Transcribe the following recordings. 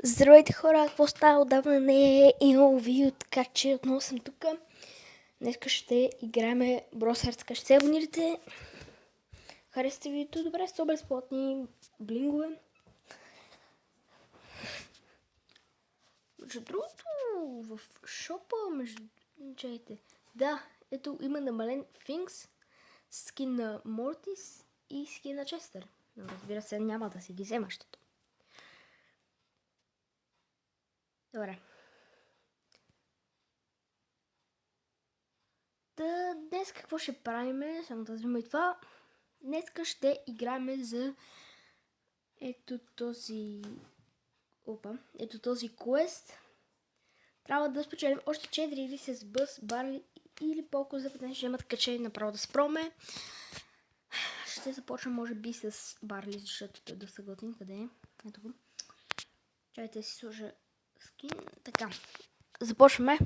Здравейте хора, какво става? Отдавна не е имало видео, така че отново съм тук. Днеска ще играем Brawl Stars, така ще се абонирате. Харесате видеото, добре, 100 безплатни блингове. Между другото, в шопа, чайте, да, ето има намален Things, скин на Мортис и скин на Честър. Но разбира се, няма да си ги взема, защото. Добре. Днес какво ще правим? Само да взема и това. Днеска ще играем за ето този квест. Трябва да спечелим още 4 или с бъс, бар или по-колко за 15 ще имат качели направо да спроме. Ще започна може би с барли, защото той да са готин. Къде е? Ето го. Чайте да си сложа скин. Така. Започваме.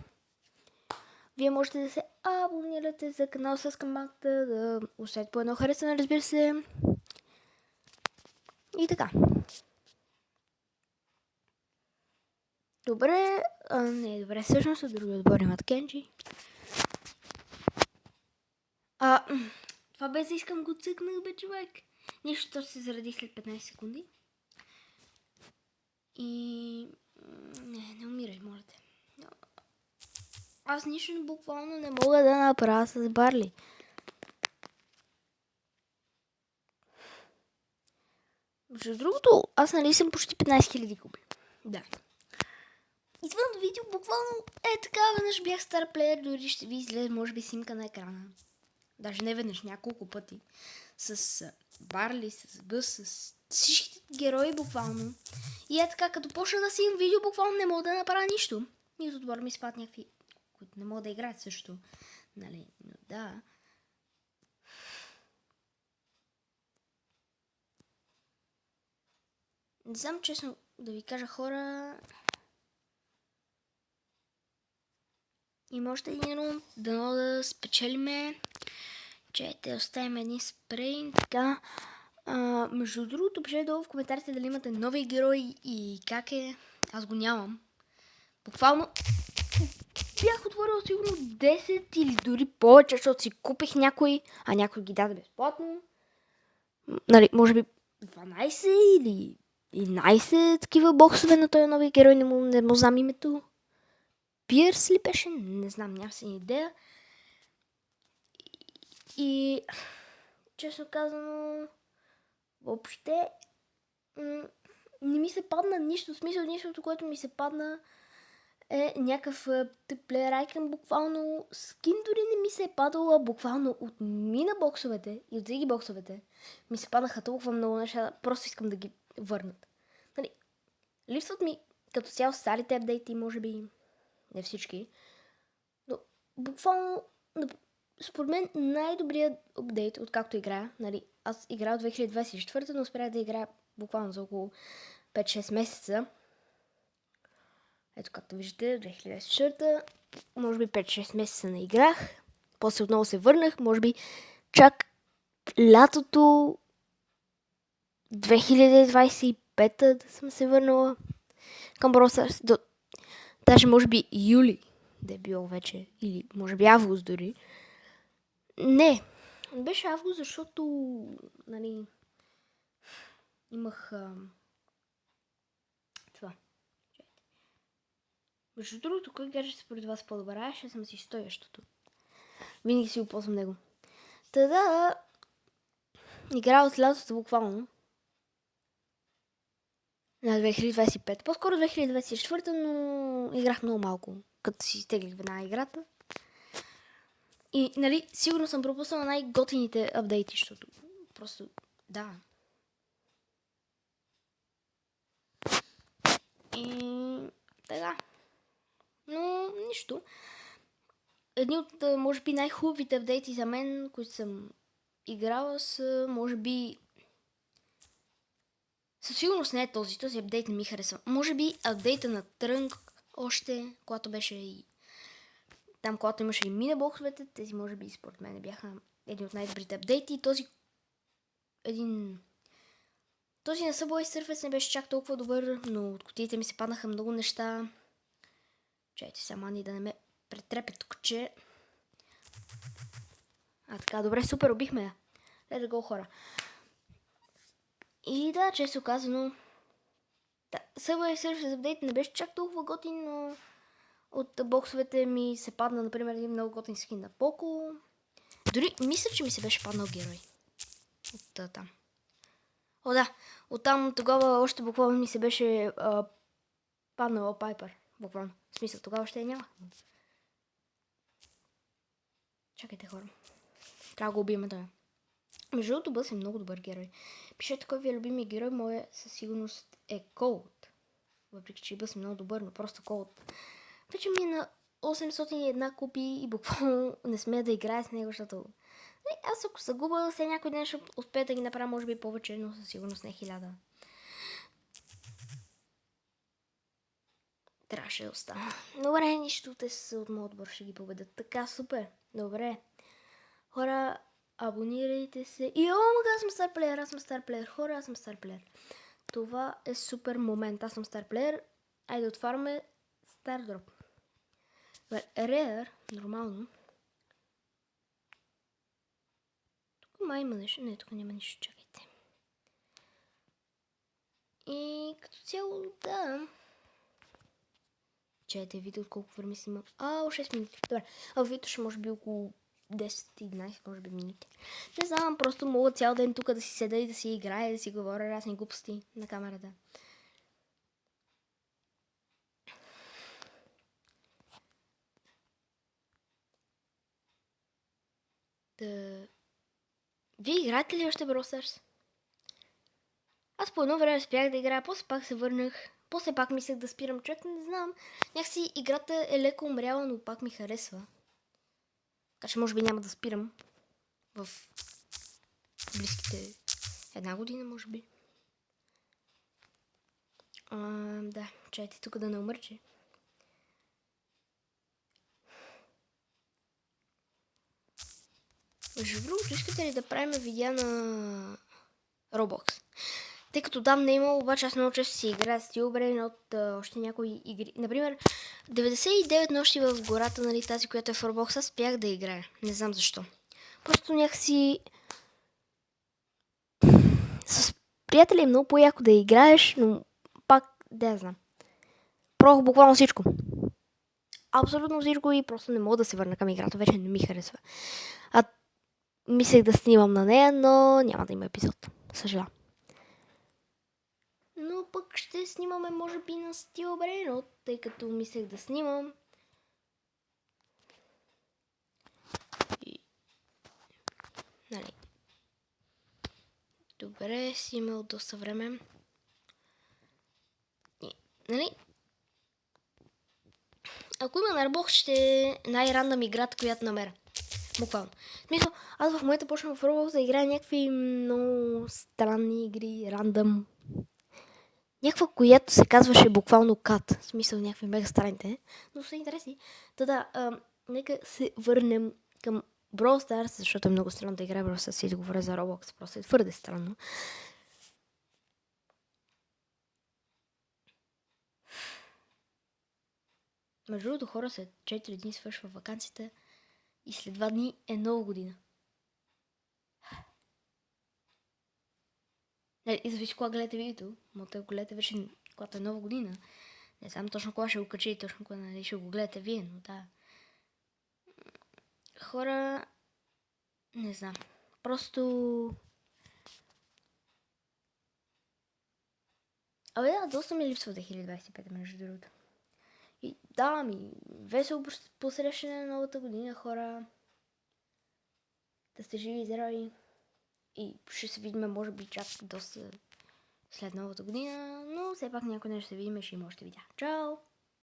Вие можете да се абонирате за канал с камбанката, да оставите по едно харесване, разбира се. И така. Добре, не, добре, всъщност от други отбор имат Кенджи. Това без да искам го цъкнах, бе, човек. Нищо се заради след 15 секунди. И... Не умирай, моля те. Аз нищо буквално не мога да направя с Барли. Между другото, аз нали съм почти 15 000 купи. Да. Извън видео, буквално така, веднъж бях стар плеер, дори ще ви излезе, може би, снимка на екрана. Даже не веднъж, няколко пъти. С Барли, с Бъс, с всичките герои буквално. И така, като почна да си им видео, буквално не мога да направя нищо. И от отбора ми спадат някакви, които не могат да играят също. Нали, но да. Не знам честно да ви кажа, хора. Има още един рун, дано да спечелиме. Чайте, оставим един спрей, така. Между другото, пишете долу в коментарите дали имате нови герои и как е. Аз го нямам. Буквално бях отворил сигурно 10 или дори повече, защото си купих някой, а някой ги даде безплатно. Нали, може би 12 или 11 такива боксове на този нови герой, не му знам името. Пирс ли беше? Не знам, нямам си идея. И честно казано, въобще не ми се падна нищо. В смисъл, нищото, което ми се падна е някакъв плеер айкън, буквално скин дори не ми се е падала, буквално от мина боксовете и от зиги боксовете ми се паднаха толкова много неща, просто искам да ги върнат. Нали, липсват ми като цяло старите апдейти, може би не всички, но буквално според мен най-добрият апдейт, откакто играя, нали, аз играя от 2024, но успях да играя буквално за около 5-6 месеца. Ето както виждате, 2024, може би 5-6 месеца не играх, после отново се върнах, може би чак лятото 2025 да съм се върнала към Brawl Stars, даже може би юли да е било вече, или може би август дори. Не беше август, защото нали, имах това. Между другото, кой гаджет според вас по-добра? Ще съм си стоящото. Винаги си го ползвам него. Тада игра от лятото буквално на 2025. По-скоро 2024, но играх много малко, като си изтеглих веднага играта. И, нали, сигурно съм пропуснала най-готините апдейти, защото просто, да. И така. Но нищо. Едни от, може би, най-хубавите апдейти за мен, които съм играла, са, може би... Със сигурност не е този апдейт не ми харесва. Може би апдейта на Трънк още, когато беше и... Там, когато имаше и минабоксовете, тези може би според мен бяха едни от най-добрите апдейти. Този един Този на Subway Surfers не беше чак толкова добър, но от кутиите ми се паднаха много неща. Чайте сега, ни да не ме претрепе тук, че... Така, добре, супер, убихме я. Let's go, хора. И да, често казано, Subway Surfers апдейт не беше чак толкова готин, но от боксовете ми се падна, например, един много готин скин на Поко. Дори мисля, че ми се беше паднал герой. От там. О, да. Оттам тогава още буквално ми се беше паднала Пайпер. Буквално. В смисъл, тогава ще я няма. Чакайте, хора. Трябва да го убием това. Между другото, Бъс е много добър герой. Пишете кой ви е любимия герой, моя със сигурност е Cold. Въпреки, че Бъс е много добър, но просто Cold. Вече ми е на 801 купи и буквално не смея да играя с него, защото... Аз ако се губа, след някой ден ще успея да ги направя, може би повече, но със сигурност не 1000. Трябваше да остана. Добре, нищо, те са от моят отбор, ще ги победят. Така, супер. Добре. Хора, абонирайте се. И омага, аз съм старплеер, Хора, аз съм старплеер. Това е супер момент. Аз съм старплеер. Айде да отваряме Стардроп. Рейър, нормално. Тук май има нещо. Не, тук няма нищо. Чакайте. И като цяло, да. Чайте, видео колко време си имам. 6 минути. Добре. Видеото ще може би около 10-11, може би минути. Не знам, просто мога цял ден тук да си седа и да си играя, да си говоря разни глупости на камерата. Вие играете ли още Brawl Stars? Аз по едно време спрях да играя, после пак се върнах. После пак мислех да спирам, човек, не знам. Някакси играта е леко умряла, но пак ми харесва. Така че може би няма да спирам в близките 1 година, може би. Да, чайте тук да не умърче. Между другото, искате ли да правим видеа на Roblox? Тъй като там не е имало, обаче аз много често си играя с Steelbrain от още някои игри. Например, 99 нощи в гората, нали, тази, която е в Roblox, аз спях да играя. Не знам защо. Просто някакси с приятели е много по-яко да играеш, но пак, да я знам. Пробвах буквално всичко. Абсолютно всичко и просто не мога да се върна към играта. Вече не ми харесва. Мислех да снимам на нея, но няма да има епизод. Съжалявам. Но пък ще снимаме, може би, на Steelbrain, тъй като мислех да снимам. И... Нали. Добре, си имал доста време. И, нали? Ако има на Roblox, ще е най-рандъм играта, която намеря. Буквално. В смисъл, аз в момента почвам в Roblox да играя някакви много странни игри, рандъм. Някаква, която се казваше буквално Cat. В смисъл някакви мега странните, но са интересни. Нека се върнем към Brawl Stars, защото е много странно да играя Brawl Stars и да говоря за Roblox. Просто е твърде странно. Между другото, хора, след 4 дни свършва ваканцията и след 2 дни е нова година. И зависи кога гледате видеото. Може да го гледате вече, когато е нова година. Не знам точно кога ще го кача и точно кога ще го гледате вие, но да. Хора, не знам. Просто... да, доста ми липсва 2025, между другото. И да, весело посрещане на новата година, хора. Да сте живи и здрави. И ще се видим, може би, чак доста след новата година. Но все пак някой ден ще се видим и ще има още видеа. Чао!